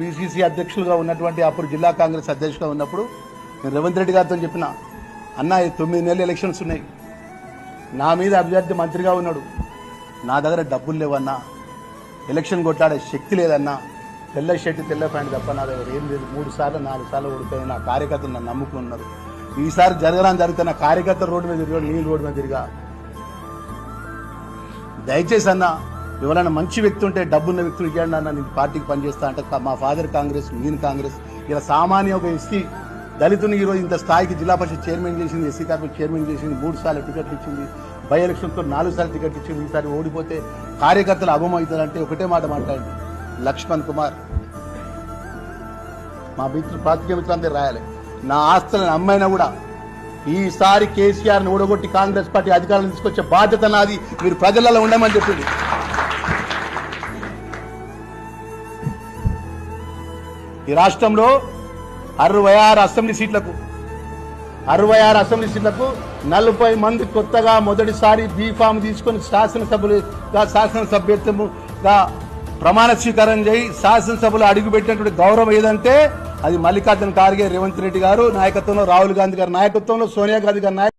PCC అధ్యక్షులుగా ఉన్నటువంటి అప్పుడు జిల్లా కాంగ్రెస్ అధ్యక్షులుగా ఉన్నప్పుడు నేను రేవంత్ రెడ్డి గారితో చెప్పిన, అన్న 9 నెలలు ఎలక్షన్స్ ఉన్నాయి, నా మీద అభ్యర్థి మంత్రిగా ఉన్నాడు, నా దగ్గర డబ్బులు లేవన్నా, ఎలక్షన్ కొట్లాడే శక్తి లేదన్నా, తెల్ల షర్ట్ తెల్ల ప్యాంట్ తప్ప నా దగ్గర ఏం లేదు, 3 సార్లు 4 సార్లు ఓడిపోయిన నా కార్యకర్తలు నన్ను నమ్ముకున్నారు, ఈసారి జరుగుతున్న కార్యకర్తలు రోడ్డు మీద తిరిగా, నేను రోడ్డు మీద తిరిగా, దయచేసి అన్న ఎవరైనా మంచి వ్యక్తి ఉంటే డబ్బున్న వ్యక్తులు ఇవ్వండి అన్న, నేను పార్టీకి పనిచేస్తా అంటే మా ఫాదర్ కాంగ్రెస్, నేను కాంగ్రెస్, ఇలా సామాన్య ఒక ఎస్సీ దళితుని ఈరోజు ఇంత స్థాయికి జిల్లా పరిషత్ చైర్మన్ చేసింది, ఎస్సీ కార్పొరేషన్ చైర్మన్ చేసింది, 3 సార్లు టికెట్లు ఇచ్చింది, బై ఎలక్షన్తో 4 సార్లు టికెట్ ఇచ్చింది, ఈసారి ఓడిపోతే కార్యకర్తలు అభమవుతారంటే ఒకటే మాట మాట్లాడండి, లక్ష్మణ్ కుమార్ మా మిత్రులు పాత్రికేయ మిత్రులందరూ రాయాలి, నా ఆస్తులను అమ్మైనా కూడా ఈసారి కేసీఆర్ని ఓడగొట్టి కాంగ్రెస్ పార్టీ అధికారులను తీసుకొచ్చే బాధ్యత నాది, మీరు ప్రజలలో ఉండమని చెప్పింది. ఈ రాష్ట్రంలో 66 అసెంబ్లీ సీట్లకు 40 మంది కొత్తగా మొదటిసారి బీఫామ్ తీసుకొని శాసనసభ్యత్వముగా ప్రమాణ స్వీకారం చేయి శాసనసభలో అడుగుపెట్టినటువంటి గౌరవం ఏదంటే అది మల్లికార్జున ఖార్గే, రేవంత్ రెడ్డి గారు నాయకత్వంలో, రాహుల్ గాంధీ గారి నాయకత్వంలో, సోనియా గాంధీ గారి